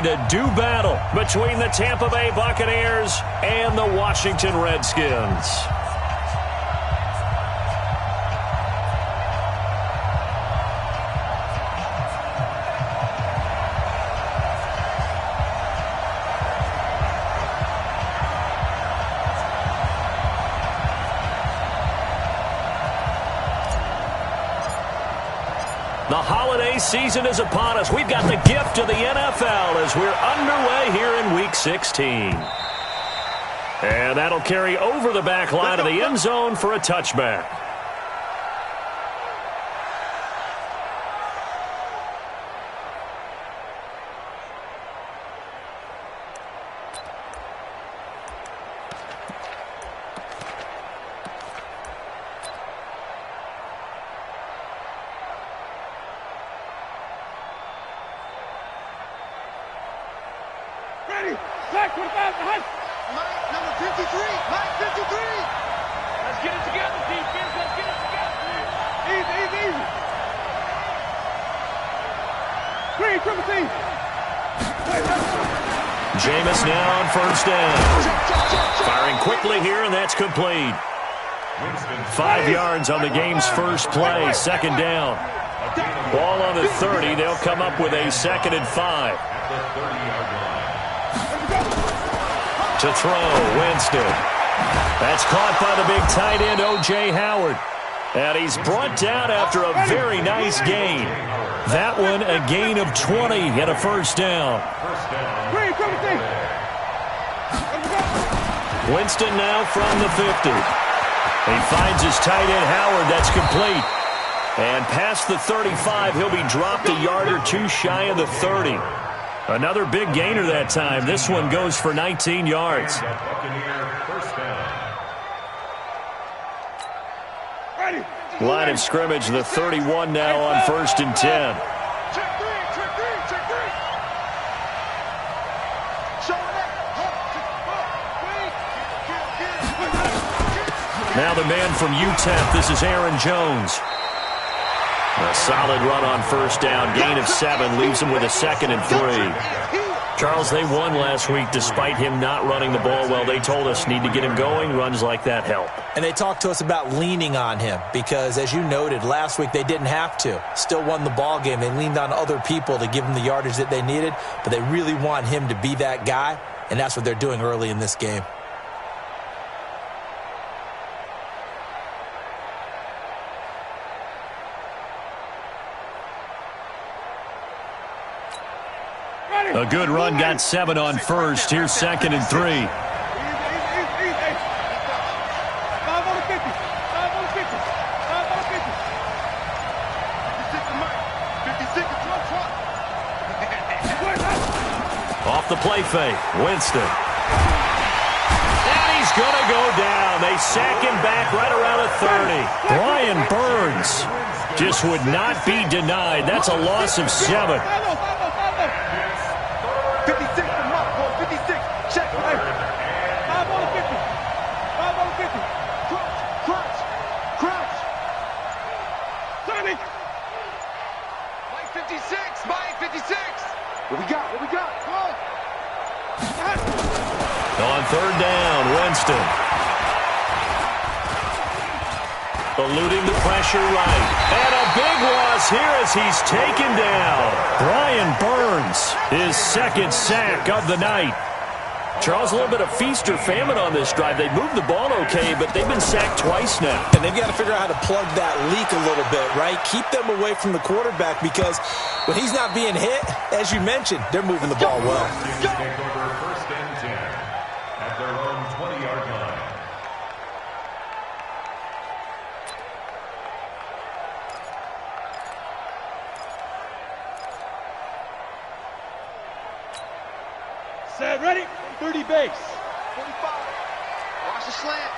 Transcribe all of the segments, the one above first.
to do battle between the Tampa Bay Buccaneers and the Washington Redskins. The holiday season is upon us. We've got the gift of the NFL as we're underway here in Week 16. And that'll carry over the back line of the end zone for a touchback. Number 53, Mike 53. Let's get it together, defense. Let's get it together. Easy, easy, easy. Green, triple team. Jameis now on first down. Firing quickly here, and that's complete. 5 yards on the game's first play, second down. Ball on the 30. They'll come up with a 2nd and 5. To throw, Winston. That's caught by the big tight end, O.J. Howard. And he's brought down after a very nice gain. That one, a gain of 20 and a first down. Winston now from the 50. He finds his tight end, Howard. That's complete. And past the 35, he'll be dropped a yard or two shy of the 30. Another big gainer that time. This one goes for 19 yards. Line of scrimmage, the 31 now on 1st and 10. Now the man from UTEP, this is Aaron Jones. A solid run on first down, gain of 7, leaves him with a 2nd and 3. Charles, they won last week despite him not running the ball well. They told us need to get him going. Runs like that help. And they talked to us about leaning on him because, as you noted, last week they didn't have to. Still won the ball game. They leaned on other people to give him the yardage that they needed, but they really want him to be that guy, and that's what they're doing early in this game. A good run, got 7 on first. Here's 2nd and 3. Off the play fake, Winston. And he's going to go down. They sack him back right around a 30. Brian Burns just would not be denied. That's a loss of 7. 56 to Mark, 56. Check. 5 on the 50. 5 on the 50. Crouch. 30. Mike 56. Mike 56. What we got? Come on. On 3rd down, Winston. Eluding the pressure right. And a big loss here as he's taken down. Brian Burns, his 2nd sack of the night. Charles, a little bit of feast or famine on this drive. They moved the ball okay, but they've been sacked twice now. And they've got to figure out how to plug that leak a little bit, right? Keep them away from the quarterback because when he's not being hit, as you mentioned, they're moving the ball well. Take over 1st and 10 at their own 20-yard line. Set, ready? 30 base. 45. Watch the slant.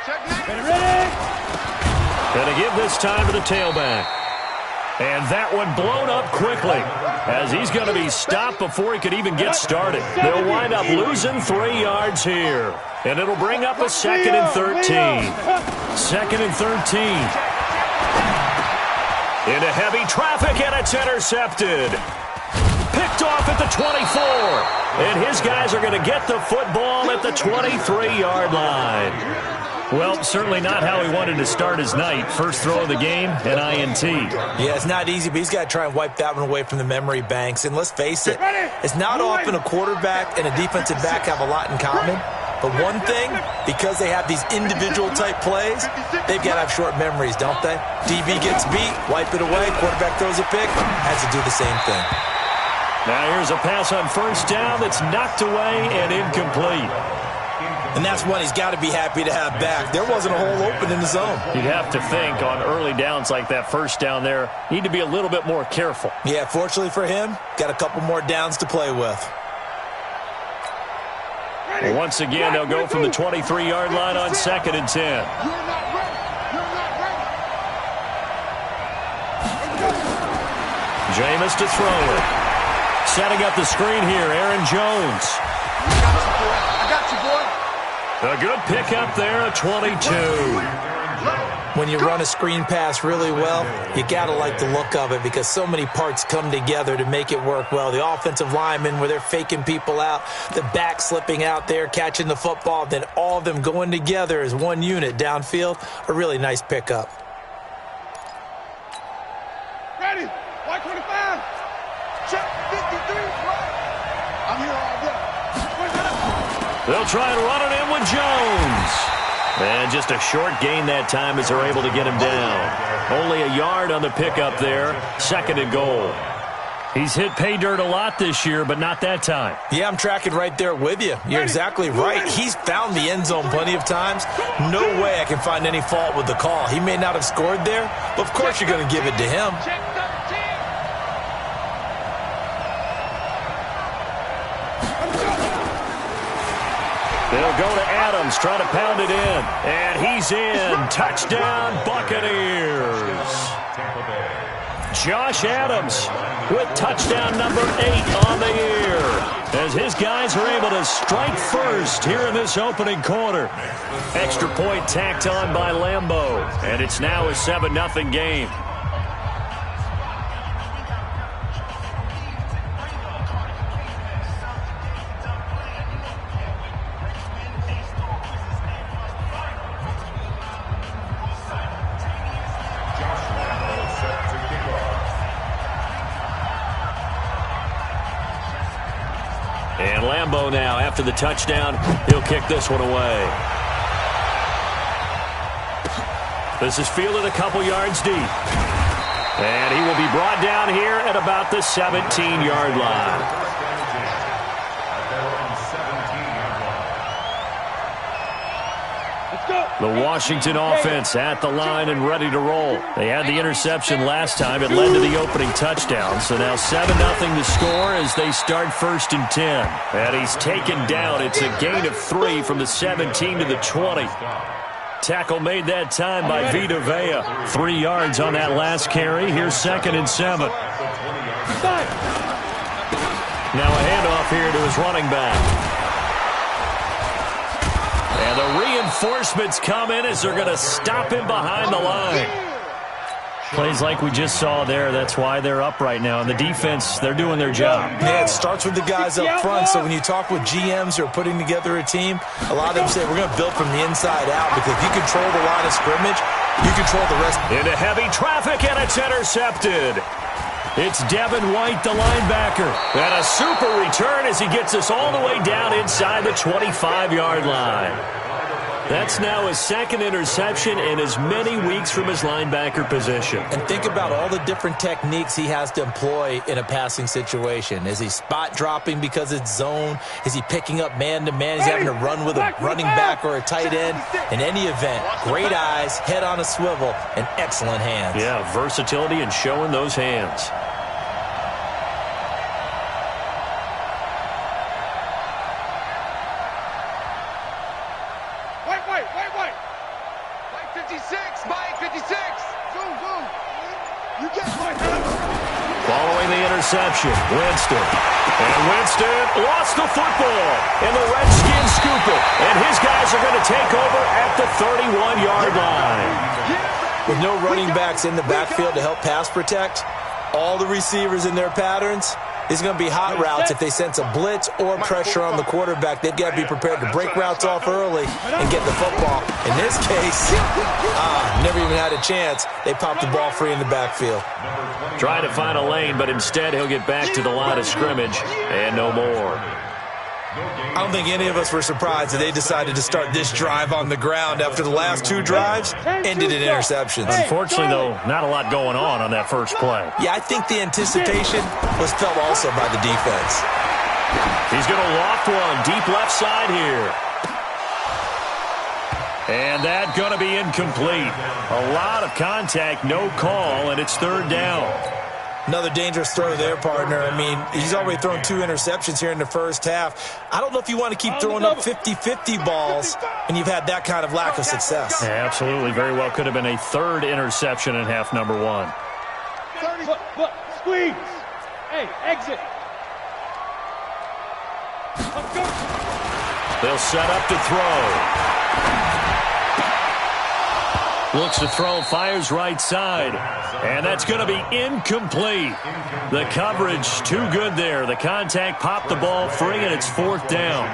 Check now. Ready. Going to give this time to the tailback. And that one blown up quickly as he's going to be stopped before he could even get started. They'll wind up losing 3 yards here. And it'll bring up a 2nd and 13. 2nd and 13. Into heavy traffic, and it's intercepted. Picked picked off at the 24. And his guys are going to get the football at the 23-yard line. Well, certainly not how he wanted to start his night. First throw of the game, an INT. Yeah, it's not easy, but he's got to try and wipe that one away from the memory banks. And let's face it, it's not often a quarterback and a defensive back have a lot in common. But one thing, because they have these individual-type plays, they've got to have short memories, don't they? DB gets beat, wipe it away, quarterback throws a pick, has to do the same thing. Now here's a pass on first down that's knocked away and incomplete. And that's one he's got to be happy to have back. There wasn't a hole open in the zone. You'd have to think on early downs like that first down there, need to be a little bit more careful. Yeah, fortunately for him, got a couple more downs to play with. Well, once again, they'll go from the 23-yard line on 2nd and 10. Jameis to throw it. Setting up the screen here, Aaron Jones. I got you, boy. A good pickup there, a 22. When you run a screen pass really well, you got to like the look of it because so many parts come together to make it work well. The offensive linemen, where they're faking people out, the back slipping out there, catching the football, then all of them going together as one unit downfield, a really nice pickup. Ready? White 25. Check 53. Right. I'm here all day. They'll try and run it in with Jones. And just a short gain that time as they're able to get him down. Only a yard on the pickup there. 2nd and goal. He's hit pay dirt a lot this year, but not that time. Yeah, I'm tracking right there with you. You're exactly right. He's found the end zone plenty of times. No way I can find any fault with the call. He may not have scored there, but of course you're going to give it to him. They'll go to Adams, try to pound it in. And he's in. Touchdown, Buccaneers. Josh Adams with touchdown number 8 on the year. As his guys are able to strike first here in this opening quarter. Extra point tacked on by Lambeau. And it's now a 7-0 game. And Lambeau now, after the touchdown, he'll kick this one away. This is fielded a couple yards deep. And he will be brought down here at about the 17-yard line. The Washington offense at the line and ready to roll. They had the interception last time. It led to the opening touchdown. So now 7-0 the score as they start 1st and 10. And he's taken down. It's a gain of 3 from the 17 to the 20. Tackle made that time by Vita Vea. 3 yards on that last carry. Here's 2nd and 7. Now a handoff here to his running back. And the reinforcements come in as they're going to stop him behind the line. Plays like we just saw there. That's why they're up right now. And the defense, they're doing their job. Yeah, it starts with the guys up front. So when you talk with GMs who are putting together a team, a lot of them say we're going to build from the inside out because if you control the line of scrimmage, you control the rest. Into heavy traffic, and it's intercepted. It's Devin White, the linebacker. And a super return as he gets us all the way down inside the 25-yard line. That's now his 2nd interception in as many weeks from his linebacker position. And think about all the different techniques he has to employ in a passing situation. Is he spot dropping because it's zone? Is he picking up man-to-man? Is he having to run with a running back or a tight end? In any event, great eyes, head on a swivel, and excellent hands. Yeah, versatility and showing those hands. Following the interception, Winston. And Winston lost the football. And the Redskins scoop it. And his guys are going to take over at the 31-yard line. With no running backs in the backfield to help pass protect, all the receivers in their patterns, These are going to be hot routes if they sense a blitz or pressure on the quarterback. They've got to be prepared to break routes off early and get the football. In this case, never even had a chance. They popped the ball free in the backfield. Trying to find a lane, but instead he'll get back to the line of scrimmage and no more. I don't think any of us were surprised that they decided to start this drive on the ground after the last 2 drives ended in interceptions. Unfortunately, though, not a lot going on that first play. Yeah, I think the anticipation was felt also by the defense. He's going to loft one deep left side here. And that going to be incomplete. A lot of contact, no call, and it's 3rd down. Another dangerous throw there, partner. I mean, he's already thrown 2 interceptions here in the first half. I don't know if you want to keep throwing up 50-50 balls when you've had that kind of lack of success. Yeah, absolutely. Very well could have been a 3rd interception in half number 1. Look, squeeze. Hey, exit. They'll set up to throw. Looks to throw, fires right side. And that's going to be incomplete. The coverage too good there. The contact popped the ball free, and it's 4th down.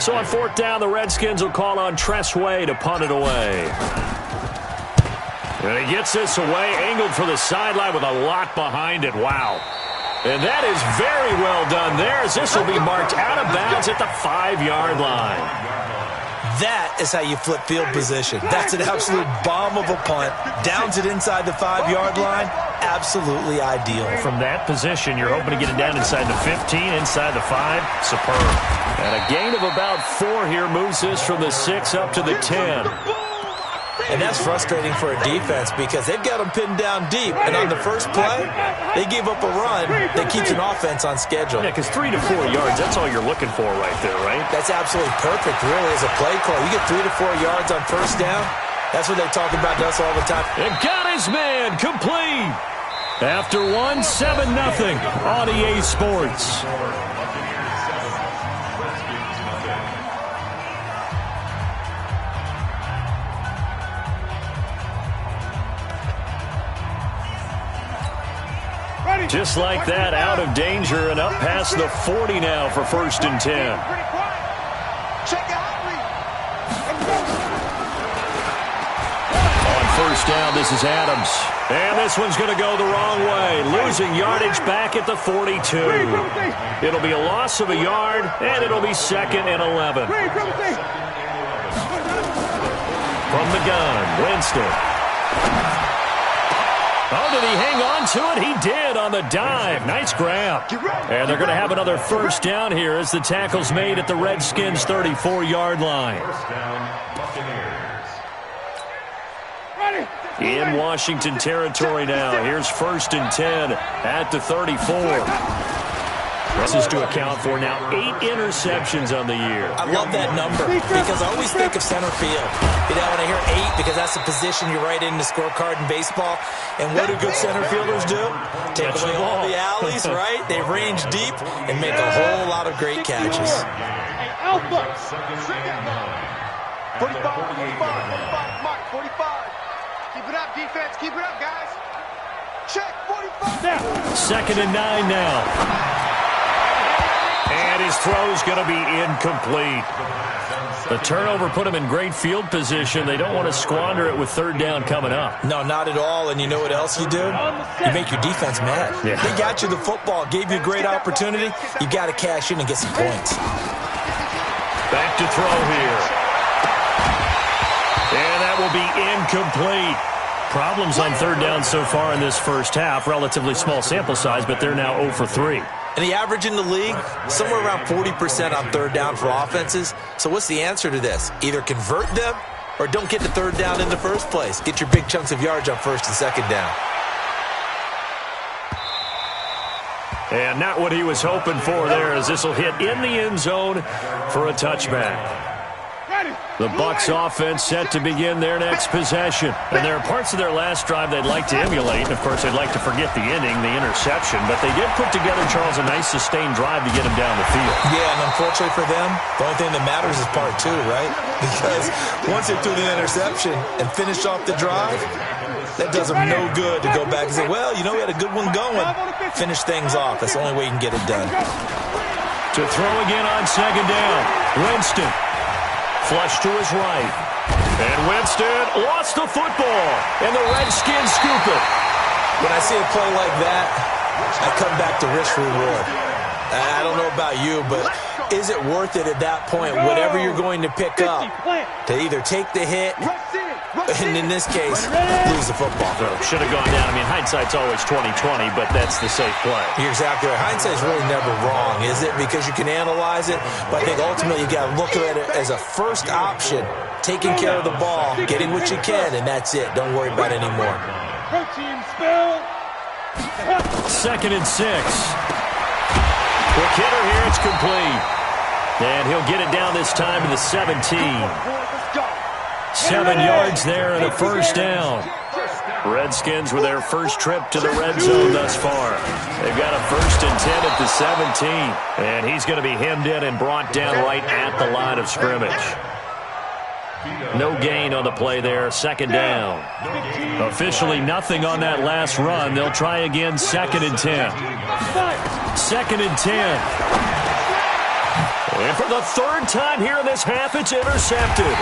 So on 4th down, the Redskins will call on Tressway to punt it away. And he gets this away, angled for the sideline with a lot behind it. Wow. And that is very well done there, as this will be marked out of bounds at the 5-yard line. That is how you flip field position. That's an absolute bomb of a punt. Downs it inside the 5-yard line. Absolutely ideal. From that position, you're hoping to get it down inside the 15, inside the 5. Superb. And a gain of about 4 here moves this from the 6 up to the 10. And that's frustrating for a defense because they've got them pinned down deep. And on the first play, they gave up a run that keeps an offense on schedule. Yeah, because 3 to 4 yards, that's all you're looking for right there, right? That's absolutely perfect, really, as a play call. You get 3 to 4 yards on first down. That's what they talk about to us all the time. And got his man complete. After 1, 7-0 on EA Sports. Just like that, out of danger and up past the 40 now for 1st and 10. On 1st down, this is Adams. And this one's going to go the wrong way. Losing yardage back at the 42. It'll be a loss of a yard, and it'll be 2nd and 11. From the gun, Winston. Oh, did he hang on to it? He did on the dive. Nice grab. And they're going to have another 1st down here as the tackle's made at the Redskins' 34-yard line. In Washington territory now. Here's 1st and 10 at the 34. This is to account for now 8 interceptions on the year. I love that number because I always think of center field. You know, when I hear 8, because that's the position you write in the scorecard in baseball. And what do good center fielders do? Take away all the alleys, right? They range deep and make a whole lot of great catches. Hey, Alpha. 45, 45, Mark, 45. Keep it up, defense. Keep it up, guys. Check, 45. Now. 2nd and 9 now. And his throw's going to be incomplete. The turnover put him in great field position. They don't want to squander it with 3rd down coming up. No, not at all. And you know what else you do? You make your defense mad. Yeah. They got you the football, gave you a great opportunity. You got to cash in and get some points. Back to throw here. And that will be incomplete. Problems on 3rd down so far in this first half. Relatively small sample size, but they're now 0 for 3. And the average in the league, somewhere around 40% on 3rd down for offenses. So what's the answer to this? Either convert them or don't get to 3rd down in the first place. Get your big chunks of yards on 1st and 2nd down. And not what he was hoping for there, as this will hit in the end zone for a touchback. The Bucs offense set to begin their next possession. And there are parts of their last drive they'd like to emulate. And, of course, they'd like to forget the inning, the interception. But they did put together, Charles, a nice sustained drive to get him down the field. Yeah, and unfortunately for them, the only thing that matters is part 2, right? Because once they threw the interception and finished off the drive, That does him no good to go back and say, well, you know, we had a good one going. Finish things off. That's the only way you can get it done. To throw again on second down. Winston. Flush to his right. And Winston lost the football. And the Redskins scoop it. When I see a play like that, I come back to risk reward. I don't know about you, but is it worth it at that point, whatever you're going to pick up, to either take the hit, and in this case, lose the football? Should have gone down. I mean, hindsight's always 20/20, but that's the safe play. You're exactly right. Hindsight's really never wrong, is it? Because you can analyze it, but I think ultimately you got to look at it as a first option, taking care of the ball, getting what you can, and that's it. Don't worry about it anymore. Second and 6. Quick hitter here, it's complete. And he'll get it down this time to the 17. 7 yards there and a first down. Redskins with their first trip to the red zone thus far. They've got a 1st and 10 at the 17. And he's going to be hemmed in and brought down right at the line of scrimmage. No gain on the play there, 2nd down. Officially nothing on that last run. They'll try again, 2nd and 10. 2nd and 10. And for the 3rd time here in this half, it's intercepted.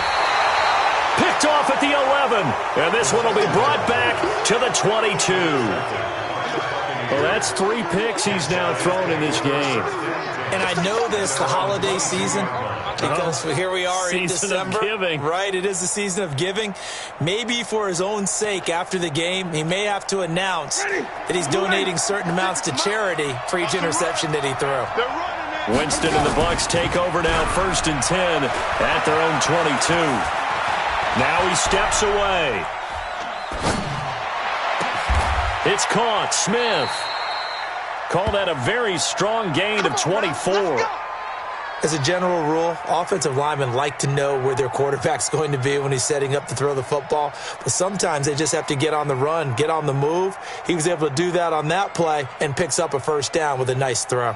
Picked off at the 11. And this one will be brought back to the 22. Well, that's 3 picks he's now thrown in this game. And I know this, the holiday season, because here we are in December. Season of giving. Right, it is the season of giving. Maybe for his own sake after the game, he may have to announce that he's donating certain amounts to charity for each interception that he threw. Winston and the Bucs take over now, 1st and 10 at their own 22. Now he steps away. It's caught. Smith. Call that a very strong gain of 24. As a general rule, offensive linemen like to know where their quarterback's going to be when he's setting up to throw the football. But sometimes they just have to get on the run, get on the move. He was able to do that on that play and picks up a 1st down with a nice throw.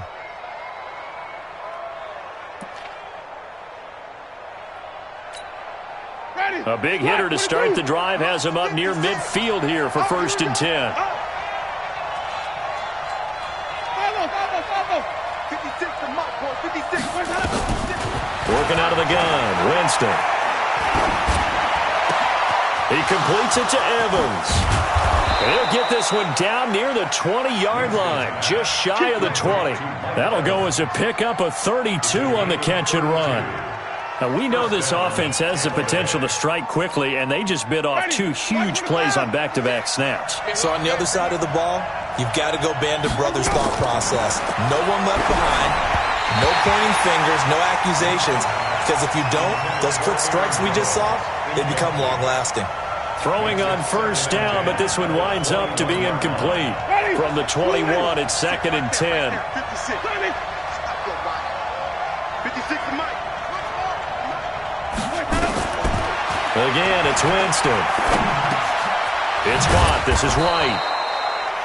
A big hitter to start the drive has him up near midfield here for 1st and 10. Working out of the gun, Winston. He completes it to Evans. And he'll get this one down near the 20-yard line, just shy of the 20. That'll go as a pickup of 32 on the catch and run. Now, we know this offense has the potential to strike quickly, and they just bit off 2 huge plays on back-to-back snaps. So on the other side of the ball, you've got to go band of brothers thought process. No one left behind, no pointing fingers, no accusations, because if you don't, those quick strikes we just saw, they become long-lasting. Throwing on 1st down, but this one winds up to be incomplete. From the 21, it's 2nd and 10. Again, it's Winston. It's caught. This is White.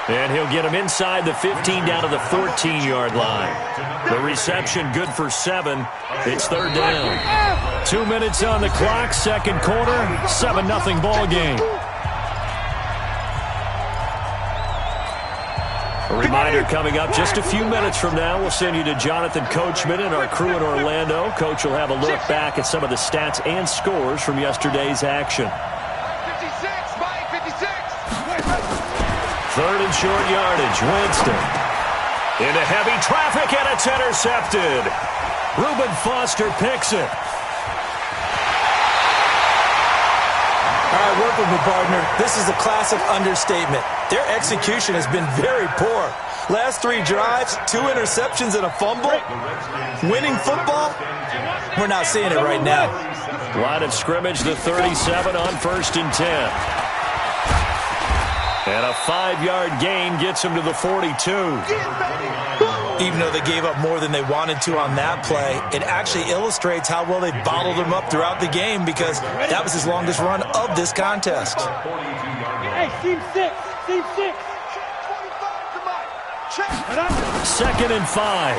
And he'll get him inside the 15 down to the 14-yard line. The reception good for 7. It's 3rd down. 2 minutes on the clock, 2nd quarter, 7-0 ball game. A reminder coming up just a few minutes from now, we'll send you to Jonathan Coachman and our crew in Orlando. Coach will have a look back at some of the stats and scores from yesterday's action. 3rd and short yardage, Winston. Into heavy traffic, and it's intercepted. Reuben Foster picks it. All right, work with me, partner. This is a classic understatement. Their execution has been very poor. Last 3 drives, 2 interceptions and a fumble. Winning football? We're not seeing it right now. Line of scrimmage, the 37 on 1st and 10. And a 5-yard gain gets him to the 42. Even though they gave up more than they wanted to on that play, it actually illustrates how well they bottled him up throughout the game, because that was his longest run of this contest. Hey, team 6. 2nd and 5.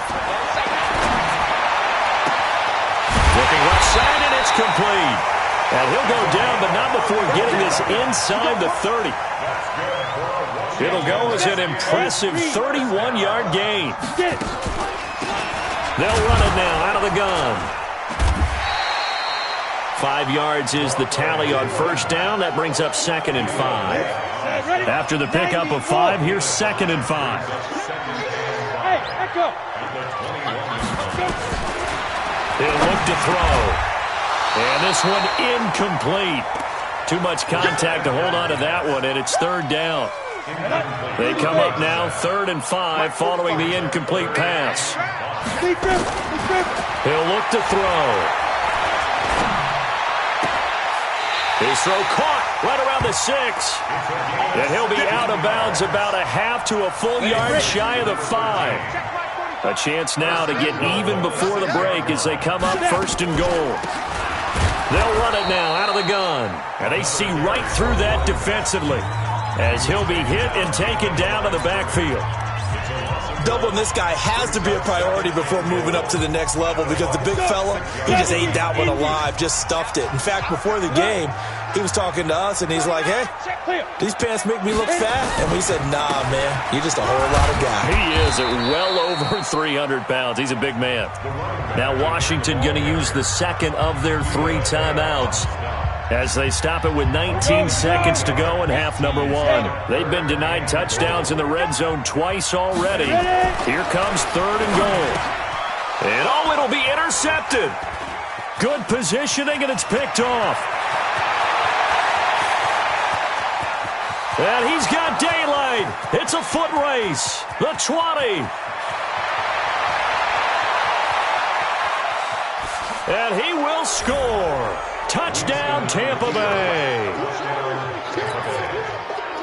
Looking left side, and it's complete. And he'll go down, but not before getting this inside the 30. It'll go as an impressive 31-yard gain. They'll run it now out of the gun. 5 yards is the tally on first down. That brings up 2nd and 5. After the pickup of 5, here's 2nd and 5. Hey, echo. He'll look to throw. And this one incomplete. Too much contact to hold on to that one, and it's 3rd down. They come up now 3rd and 5 following the incomplete pass. He'll look to throw. His throw caught right around the 6. And he'll be out of bounds about a half to a full yard shy of the 5. A chance now to get even before the break as they come up 1st and goal. They'll run it now out of the gun. And they see right through that defensively as he'll be hit and taken down to the backfield. Doubling this guy has to be a priority before moving up to the next level because the big fella, he just ate that one alive, just stuffed it. In fact, before the game, he was talking to us, and he's like, hey, these pants make me look fat. And we said, nah, man, you're just a whole lot of guy. He is at well over 300 pounds. He's a big man. Now Washington going to use the 2nd of their 3 timeouts as they stop it with 19 seconds to go in half number 1. They've been denied touchdowns in the red zone twice already. Here comes 3rd and goal. And oh, it'll be intercepted. Good positioning, and it's picked off. And he's got daylight. It's a foot race. The 20. And he will score. Touchdown, Tampa Bay.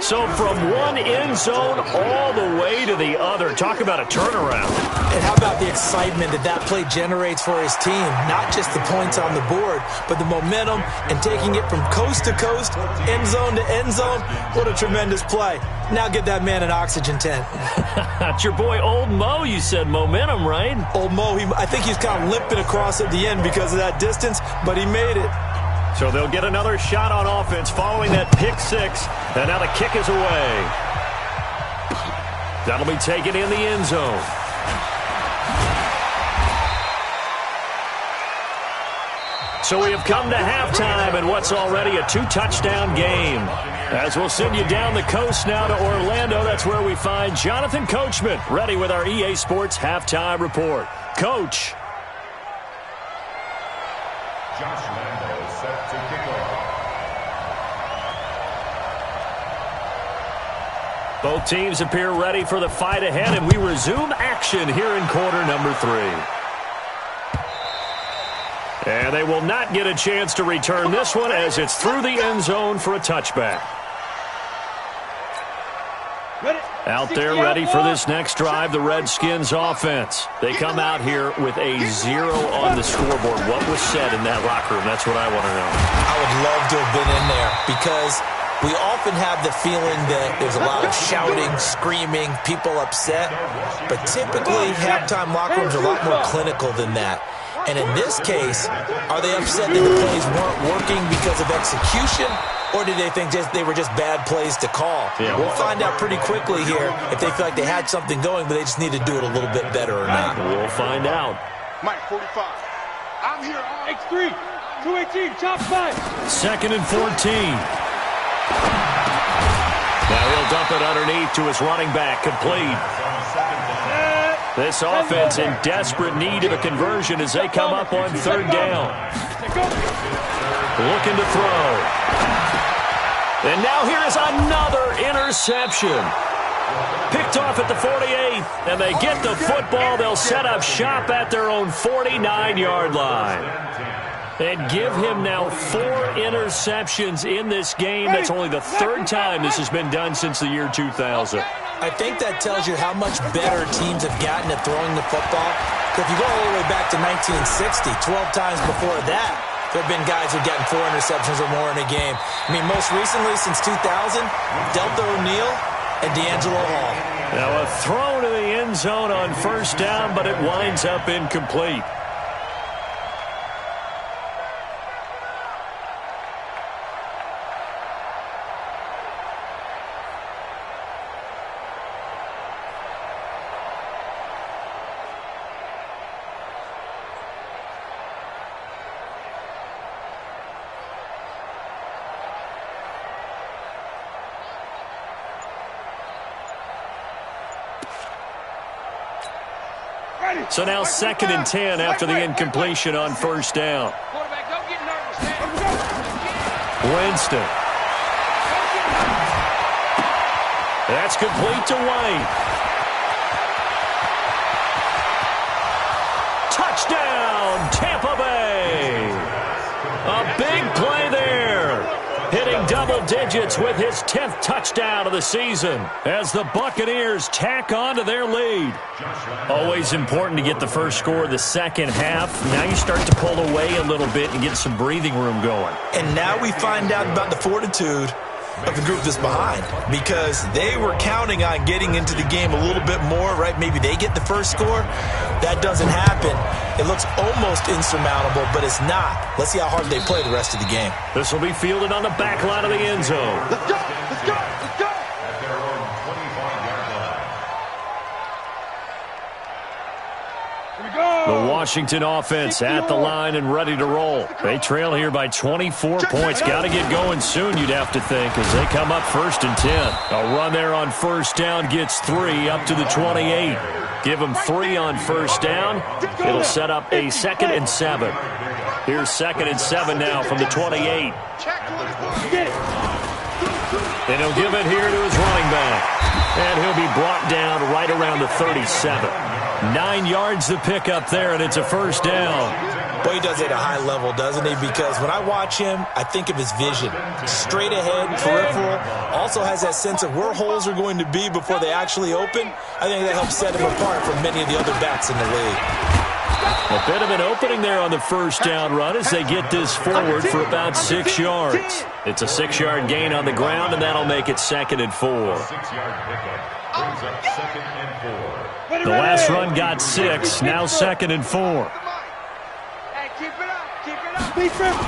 So from one end zone all the way to the other. Talk about a turnaround. And how about the excitement that play generates for his team? Not just the points on the board, but the momentum and taking it from coast to coast, end zone to end zone. What a tremendous play. Now get that man an oxygen tent. It's your boy Old Mo. You said momentum, right? Old Mo, I think he's kind of limping across at the end because of that distance, but he made it. So they'll get another shot on offense following that pick 6. And now the kick is away. That'll be taken in the end zone. So we have come to halftime in what's already a 2-touchdown game. As we'll send you down the coast now to Orlando, that's where we find Jonathan Coachman ready with our EA Sports Halftime Report. Coach. Josh Lambo set to kick off. Both teams appear ready for the fight ahead, and we resume action here in quarter number 3. And they will not get a chance to return this one as it's through the end zone for a touchback. Out there ready for this next drive, the Redskins offense. They come out here with a 0 on the scoreboard. What was said in that locker room? That's what I want to know. I would love to have been in there because we often have the feeling that there's a lot of shouting, screaming, people upset. But typically, halftime locker rooms are a lot more clinical than that. And in this case, are they upset that the plays weren't working because of execution? Or did they think they were just bad plays to call? Yeah. We'll find out pretty quickly here if they feel like they had something going, but they just need to do it a little bit better or not. We'll find out. Mike 45. I'm here. X3. 218. Chop 5. 2nd and 14. Now he'll dump it underneath to his running back. Complete. This offense in desperate need of a conversion as they come up on 3rd down. Looking to throw. And now here is another interception. Picked off at the 48, and they get the football. They'll set up shop at their own 49-yard line. And give him now 4 interceptions in this game. That's only the 3rd time this has been done since the year 2000. I think that tells you how much better teams have gotten at throwing the football. If you go all the way back to 1960, 12 times before that, there have been guys who've gotten 4 interceptions or more in a game. I mean, most recently, since 2000, Delta O'Neal and D'Angelo Hall. Now a throw to the end zone on 1st down, but it winds up incomplete. So now 2nd and 10 after the incompletion on first down. Winston. That's complete to White. Touchdown, Tampa Bay. A big play there. Hitting double digits with his 10th touchdown of the season as the Buccaneers tack on to their lead. Always important to get the first score of the second half. Now you start to pull away a little bit and get some breathing room going. And now we find out about the fortitude of the group that's behind, because they were counting on getting into the game a little bit more, right? Maybe they get the first score. That doesn't happen. It looks almost insurmountable, but it's not. Let's see how hard they play the rest of the game. This will be fielded on the back line of the end zone. Let's go! Let's go! Let's go! At their own 25-yard line. Here we go! The Washington offense at the line and ready to roll. They trail here by 24 points. Got to get going soon, you'd have to think, as they come up 1st and 10. A run there on first down gets 3 up to the 28. Give them 3 on first down. It'll set up a 2nd and 7. Here's 2nd and 7 now from the 28. And he'll give it here to his running back. And he'll be brought down right around the 37. 9 yards to pick up there, and it's a first down. Boy, he does it at a high level, doesn't he? Because when I watch him, I think of his vision. Straight ahead, peripheral. Also has that sense of where holes are going to be before they actually open. I think that helps set him apart from many of the other backs in the league. A bit of an opening there on the first down run as they get this forward for about 6 yards. It's a 6-yard gain on the ground, and that'll make it 2nd and 4. 6-yard pickup brings up 2nd and 4. The last run got 6, now 2nd and 4. Hey, keep it up, keep it up. Be driven.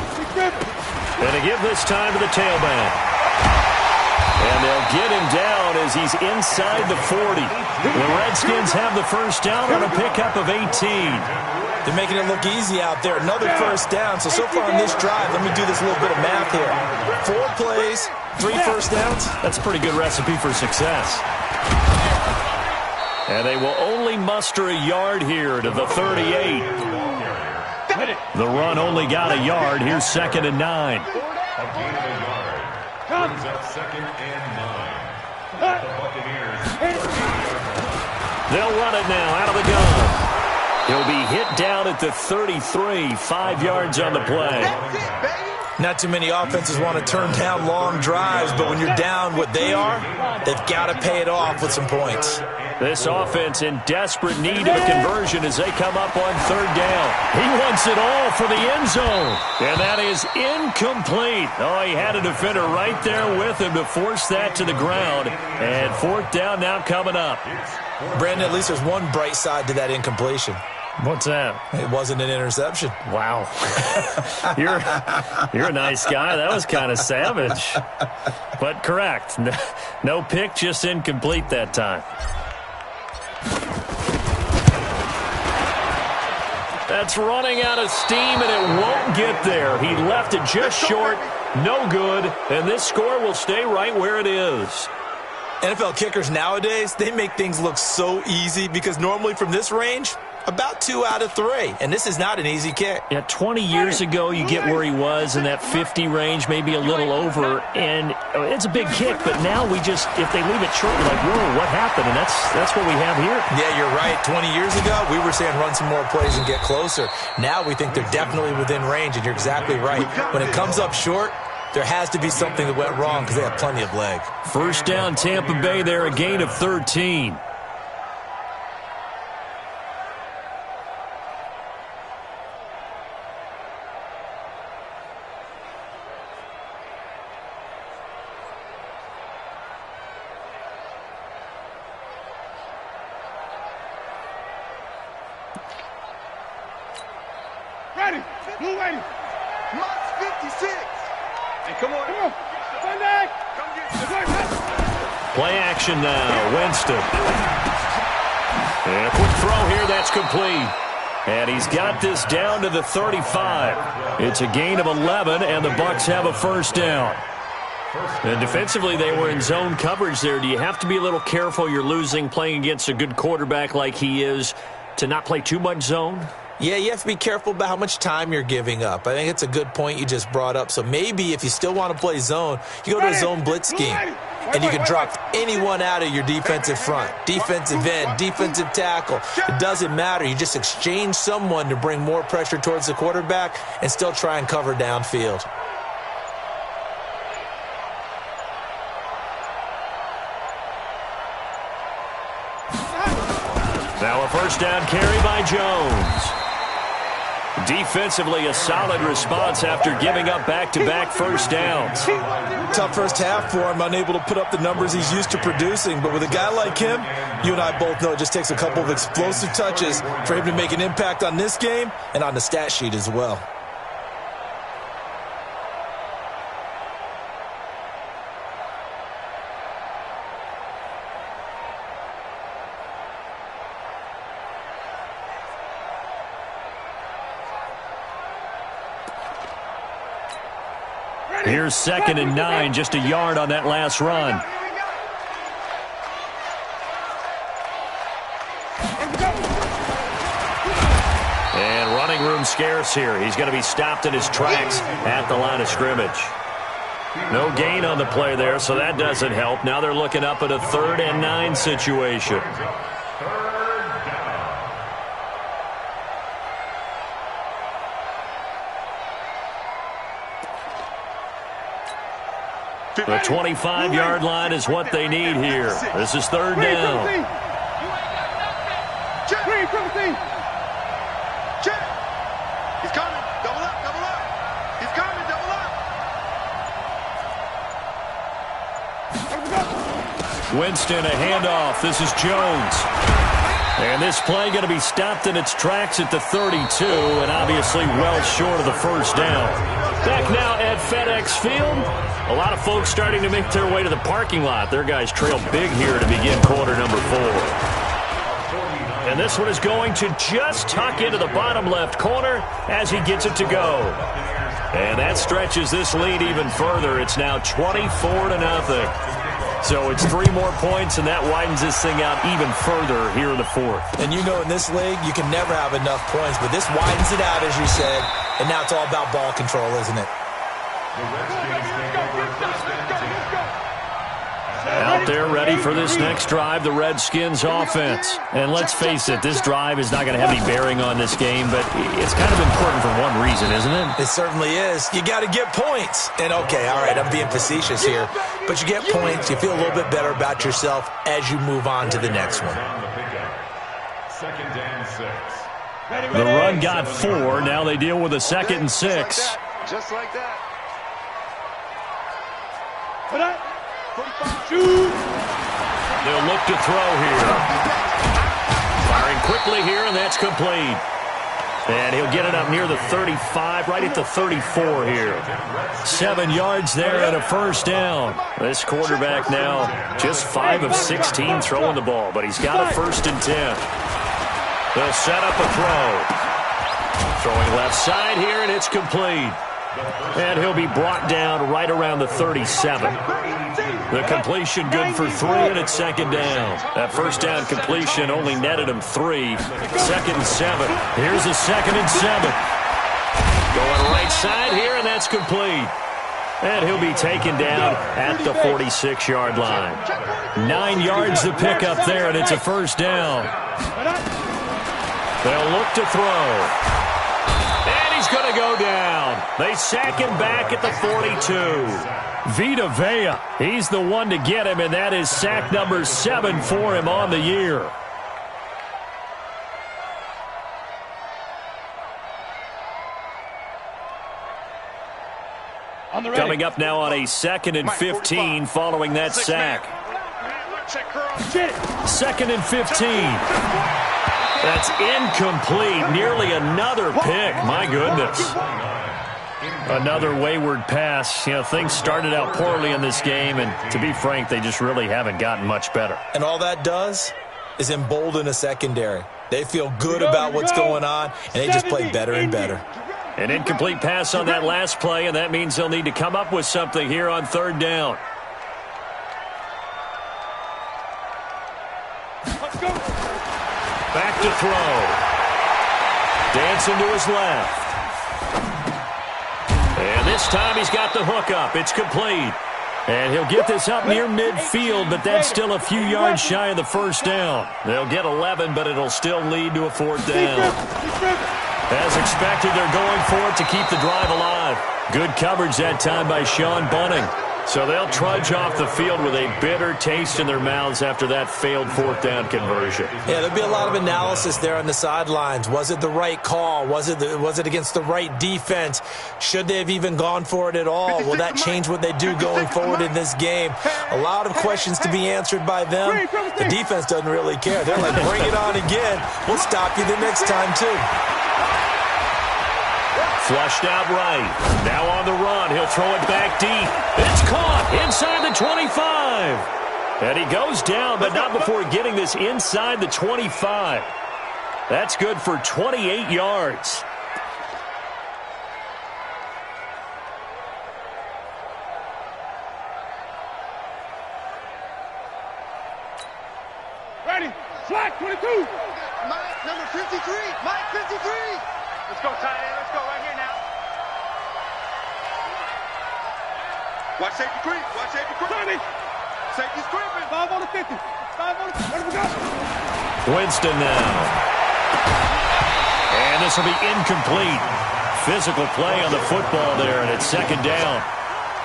And to give this time to the tailback. And they'll get him down as he's inside the 40. The Redskins have the first down on a pickup of 18. They're making it look easy out there. Another first down. So far on this drive, let me do this little bit of math here. 4 plays, 3 first downs. That's a pretty good recipe for success. And they will only muster a yard here to the 38. The run only got a yard. Here's 2nd and 9. A gain of a yard brings up 2nd and 9. The Buccaneers. They'll run it now out of the gun. He'll be hit down at the 33, 5 yards on the play. That's it, baby. Not too many offenses want to turn down long drives, but when you're down what they are, they've got to pay it off with some points. This offense in desperate need of a conversion as they come up on 3rd down. He wants it all for the end zone. And that is incomplete. Oh, he had a defender right there with him to force that to the ground. And 4th down now coming up. Brandon, at least there's one bright side to that incompletion. What's that? It wasn't an interception. Wow. You're a nice guy. That was kind of savage. But correct. No pick, just incomplete that time. That's running out of steam, and it won't get there. He left it just short. No good. And this score will stay right where it is. NFL kickers nowadays, they make things look so easy because normally from this range, about 2 out of 3. And this is not an easy kick. Yeah, 20 years ago, you get where he was in that 50 range, maybe a little over. And it's a big kick, but now we just, if they leave it short, we're like, whoa, what happened? And that's what we have here. Yeah, you're right. 20 years ago, we were saying run some more plays and get closer. Now we think they're definitely within range, and you're exactly right. When it comes up short, there has to be something that went wrong because they have plenty of leg. First down, Tampa Bay there, a gain of 13. Ready. Blue ready. Must 56. Hey, come on. Sunday. Come get it. Play action now. Winston. And a quick throw here. That's complete. And he's got this down to the 35. It's a gain of 11, and the Bucs have a first down. And defensively, they were in zone coverage there. Do you have to be a little careful? You're losing playing against a good quarterback like he is. to not play too much zone? Yeah, you have to be careful about how much time you're giving up. I think it's a good point you just brought up. So maybe if you still want to play zone, you go to a zone blitz scheme, and you can drop anyone out of your defensive front, defensive end, defensive tackle. It doesn't matter. You just exchange someone to bring more pressure towards the quarterback and still try and cover downfield. Now a first down carry by Jones. Defensively, a solid response after giving up back-to-back first downs. Tough first half for him, unable to put up the numbers he's used to producing. But with a guy like him, you and I both know it just takes a couple of explosive touches for him to make an impact on this game and on the stat sheet as well. Here's 2nd and 9, just a yard on that last run. And running room scarce here. He's going to be stopped in his tracks at the line of scrimmage. No gain on the play there, so that doesn't help. Now they're looking up at a 3rd and 9 situation. The 25-yard line is what they need here. This is 3rd down. He's coming. Double up, double up. He's coming, double up. Winston, a handoff. This is Jones. And this play going to be stopped in its tracks at the 32, and obviously well short of the first down. Back now at FedEx Field. A lot of folks starting to make their way to the parking lot. Their guys trail big here to begin quarter number 4. And this one is going to just tuck into the bottom left corner as he gets it to go. And that stretches this lead even further. It's now 24-0. So it's 3 more points, and that widens this thing out even further here in the 4th. And you know in this league, you can never have enough points, but this widens it out, as you said, and now it's all about ball control, isn't it? Out there ready for this next drive, the Redskins offense. And let's face it, this drive is not going to have any bearing on this game, but it's kind of important for one reason, isn't it? It certainly is. You got to get points. And okay, all right, I'm being facetious here, but you get points, you feel a little bit better about yourself as you move on to the next one. 2nd and 6. The run got 4. Now they deal with a 2nd and 6. Just like that. They'll look to throw here. Firing quickly here, and that's complete. And he'll get it up near the 35, right at the 34 here. 7 yards there and a first down. This quarterback now just 5 of 16 throwing the ball, but he's got a 1st and 10. They'll set up a throw. Throwing left side here, and it's complete. And he'll be brought down right around the 37. The completion good for 3, and it's 2nd down. That first down completion only netted him 3. 2nd and 7. Here's a 2nd and 7. Going right side here, and that's complete. And he'll be taken down at the 46-yard line. 9 yards to pick up there, and it's a first down. They'll look to throw. And he's going to go down. They sack him back at the 42. Vita Vea, he's the one to get him, and that is sack number 7 for him on the year. Coming up now on a 2nd and 15 following that sack. 2nd and 15. That's incomplete. Nearly another pick. My goodness. Another wayward pass. You know, things started out poorly in this game, and to be frank, they just really haven't gotten much better. And all that does is embolden a secondary. They feel good about what's going on, and they just play better and better. An incomplete pass on that last play, and that means they'll need to come up with something here on 3rd down. Back to throw. Dancing to his left. And this time he's got the hook up. It's complete. And he'll get this up near midfield, but that's still a few yards shy of the first down. They'll get 11, but it'll still lead to a fourth down. As expected, they're going for it to keep the drive alive. Good coverage that time by Sean Bunting. So they'll trudge off the field with a bitter taste in their mouths after that failed fourth down conversion. Yeah, there'll be a lot of analysis there on the sidelines. Was it the right call? Was it against the right defense? Should they have even gone for it at all? Will that change what they do going forward in this game? A lot of questions to be answered by them. The defense doesn't really care. They're like, bring it on again. We'll stop you the next time, too. Flushed out right. Now on the run. He'll throw it back deep. It's caught inside the 25. And he goes down, but not before getting this inside the 25. That's good for 28 yards. Ready. Flat 22. Mike, number 53. Mike, 53. Let's go, tight end. Let's go right here now. Watch safety creep. Watch safety creep. Safety's creeping. 5 on the 50. 5 on the 50. Where do we go? Winston now. And this will be incomplete. Physical play on the football there, and it's second down.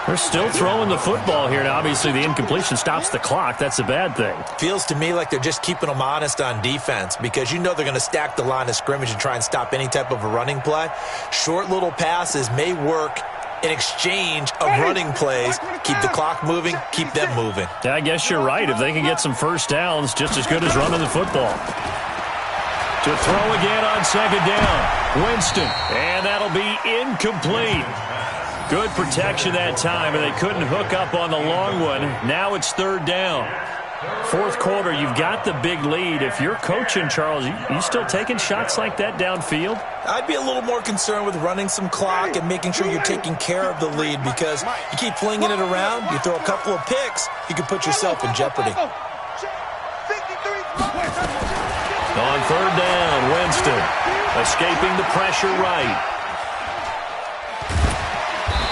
They're still throwing the football here. Now, obviously, the incompletion stops the clock. That's a bad thing. Feels to me like they're just keeping them honest on defense because you know they're going to stack the line of scrimmage and try and stop any type of a running play. Short little passes may work in exchange of running plays. Keep the clock moving, keep them moving. Yeah, I guess you're right. If they can get some first downs, just as good as running the football. To throw again on second down. Winston. And that'll be incomplete. Good protection that time, and they couldn't hook up on the long one. Now it's third down. Fourth quarter, you've got the big lead. If you're coaching, Charles, you still taking shots like that downfield? I'd be a little more concerned with running some clock and making sure you're taking care of the lead because you keep flinging it around, you throw a couple of picks, you can put yourself in jeopardy. On third down, Winston escaping the pressure right.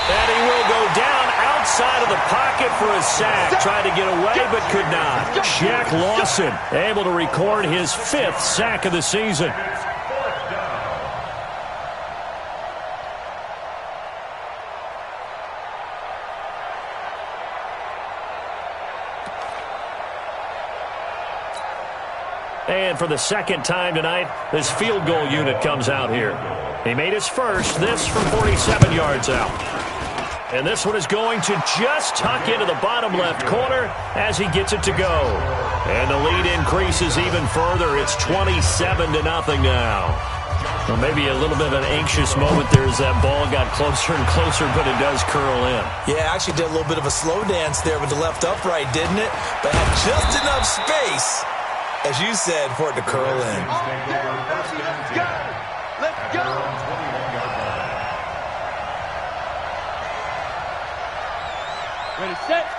And he will go down outside of the pocket for a sack. Tried to get away, but could not. Shaq Lawson able to record his 5th sack of the season. And for the second time tonight, this field goal unit comes out here. He made his first, this from 47 yards out. And this one is going to just tuck into the bottom left corner as he gets it to go. And the lead increases even further. It's 27-0 now. Well, maybe a little bit of an anxious moment there as that ball got closer and closer, but it does curl in. Yeah, actually did a little bit of a slow dance there with the left upright, didn't it? But had just enough space, as you said, for it to curl in. Let's go.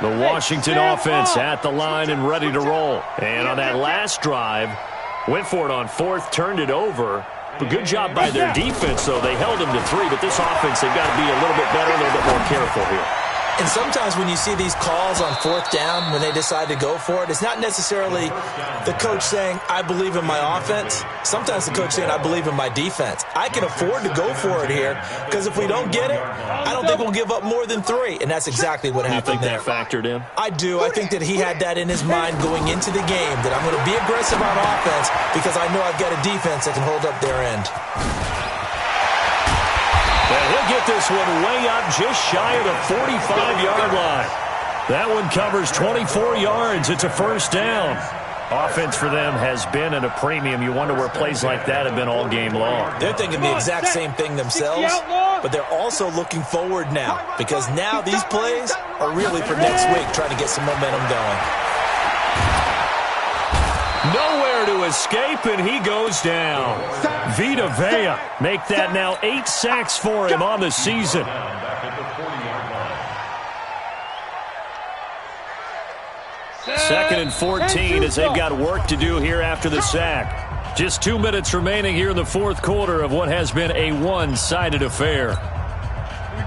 The Washington offense at the line and ready to roll. And on that last drive, went for it on fourth, turned it over. But good job by their defense, though. They held them to 3, but this offense, they've got to be a little bit better, a little bit more careful here. And sometimes when you see these calls on fourth down, when they decide to go for it, it's not necessarily the coach saying, I believe in my offense. Sometimes the coach saying, I believe in my defense. I can afford to go for it here because if we don't get it, I don't think we'll give up more than 3. And that's exactly what happened there. You think that factored in? I do. I think that he had that in his mind going into the game, that I'm going to be aggressive on offense because I know I've got a defense that can hold up their end. And he'll get this one way up just shy of the 45-yard line. That one covers 24 yards. It's a first down. Offense for them has been at a premium. You wonder where plays like that have been all game long. They're thinking the exact same thing themselves, but they're also looking forward now because now these plays are really for next week, trying to get some momentum going. Nowhere to escape, and he goes down. Vita Vea make that now 8 sacks for him on the season. Second and 14 as they've got work to do here after the sack. Just 2 minutes remaining here in the fourth quarter of what has been a one-sided affair.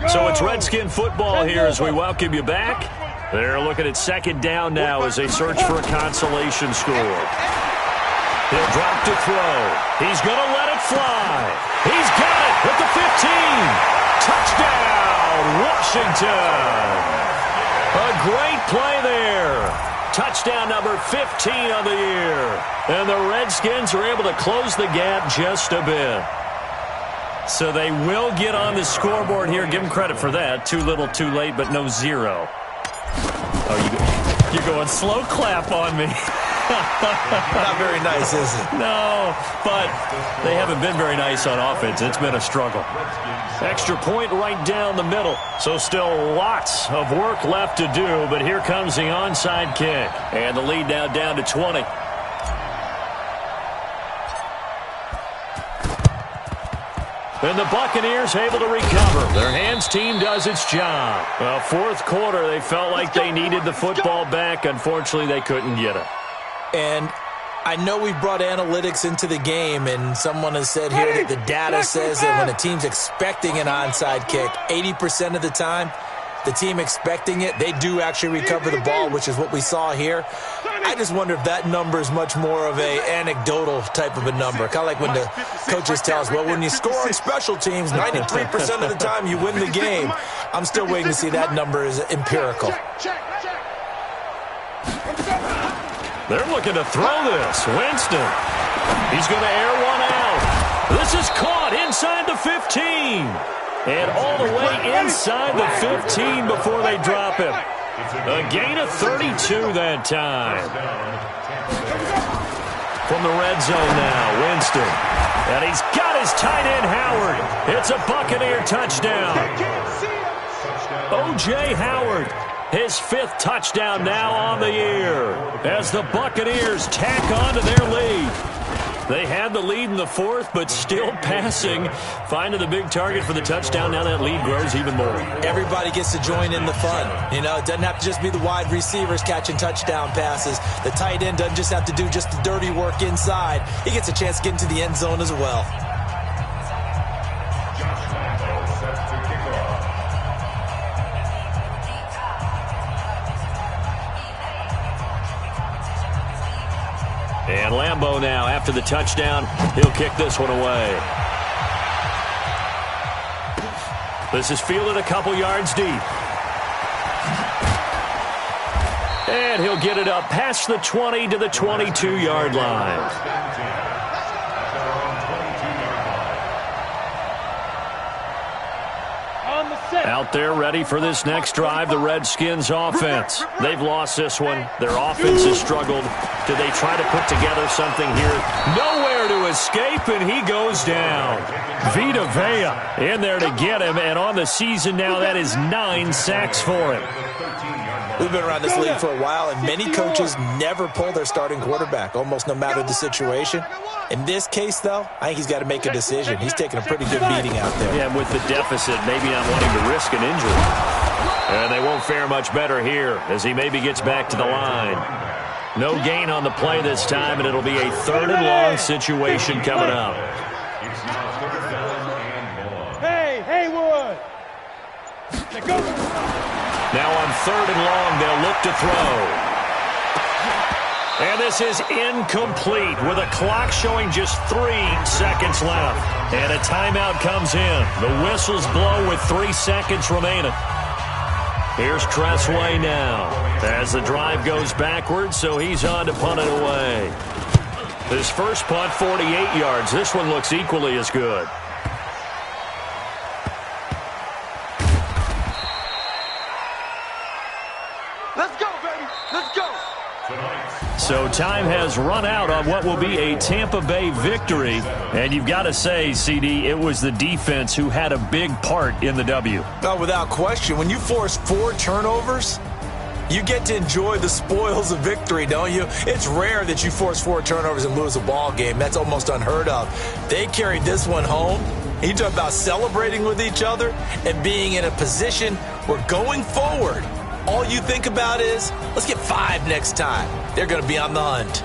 So it's Redskin football here as we welcome you back. They're looking at second down now as they search for a consolation score. He'll drop to throw. He's going to let it fly. He's got it at the 15. Touchdown, Washington. A great play there. Touchdown number 15 on the year. And the Redskins are able to close the gap just a bit. So they will get on the scoreboard here. Give them credit for that. Too little, too late, but no zero. Oh, you're going slow clap on me. Not very nice, is it? No, but they haven't been very nice on offense. It's been a struggle. Extra point right down the middle. So still lots of work left to do, but here comes the onside kick. And the lead now down to 20. And the Buccaneers able to recover. Their hands team does its job. Well, fourth quarter, they felt like they needed the football back. Unfortunately, they couldn't get it. And I know we brought analytics into the game, and someone has said here that the data says that when a team's expecting an onside kick, 80% of the time, the team expecting it, they do actually recover the ball, which is what we saw here. I just wonder if that number is much more of a anecdotal type of a number. Kind of like when the coaches tell us, well, when you score on special teams, 93% of the time you win the game. I'm still waiting to see that number is empirical. They're looking to throw this. Winston. He's going to air one out. This is caught inside the 15. And all the way inside the 15 before they drop him. A gain of 32 that time. From the red zone now, Winston. And he's got his tight end, Howard. It's a Buccaneer touchdown. O.J. Howard. His fifth touchdown now on the year as the Buccaneers tack on to their lead. They had the lead in the fourth, but still passing. Finding the big target for the touchdown. Now that lead grows even more. Everybody gets to join in the fun. You know, it doesn't have to just be the wide receivers catching touchdown passes. The tight end doesn't just have to do just the dirty work inside. He gets a chance to get into the end zone as well. And Lambeau now, after the touchdown, he'll kick this one away. This is fielded a couple yards deep. And he'll get it up past the 20 to the 22-yard line. Out there ready for this next drive, the Redskins offense. They've lost this one. Their offense has struggled. Do they try to put together something here? Nowhere to escape, and he goes down. Vita Vea in there to get him, and on the season now, that is 9 sacks for him. We've been around this league for a while, and many coaches never pull their starting quarterback, almost no matter the situation. In this case, though, I think he's got to make a decision. He's taking a pretty good beating out there. Yeah, with the deficit, maybe not wanting to risk an injury. And they won't fare much better here as he maybe gets back to the line. No gain on the play this time, and it'll be a third and long situation coming up. Hey, Haywood! Now on third and long, they'll look to throw. And this is incomplete with a clock showing just 3 seconds left. And a timeout comes in. The whistles blow with 3 seconds remaining. Here's Tressway now as the drive goes backwards, so he's on to punt it away. His first punt, 48 yards. This one looks equally as good. Let's go, baby. Let's go. So time has run out on what will be a Tampa Bay victory. And you've got to say, CD, it was the defense who had a big part in the W. No, without question. When you force 4 turnovers, you get to enjoy the spoils of victory, don't you? It's rare that you force 4 turnovers and lose a ball game. That's almost unheard of. They carried this one home. You talk about celebrating with each other and being in a position where going forward, all you think about is, let's get 5 next time. They're going to be on the hunt.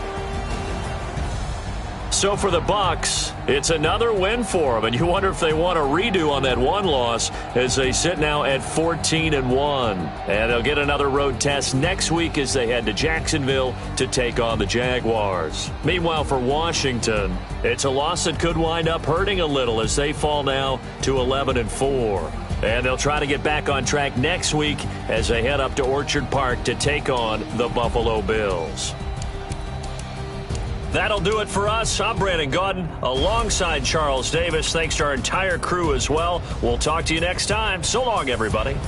So for the Bucs, it's another win for them, and you wonder if they want a redo on that one loss as they sit now at 14-1. And they'll get another road test next week as they head to Jacksonville to take on the Jaguars. Meanwhile, for Washington, it's a loss that could wind up hurting a little as they fall now to 11-4. And they'll try to get back on track next week as they head up to Orchard Park to take on the Buffalo Bills. That'll do it for us. I'm Brandon Gaudin alongside Charles Davis. Thanks to our entire crew as well. We'll talk to you next time. So long, everybody.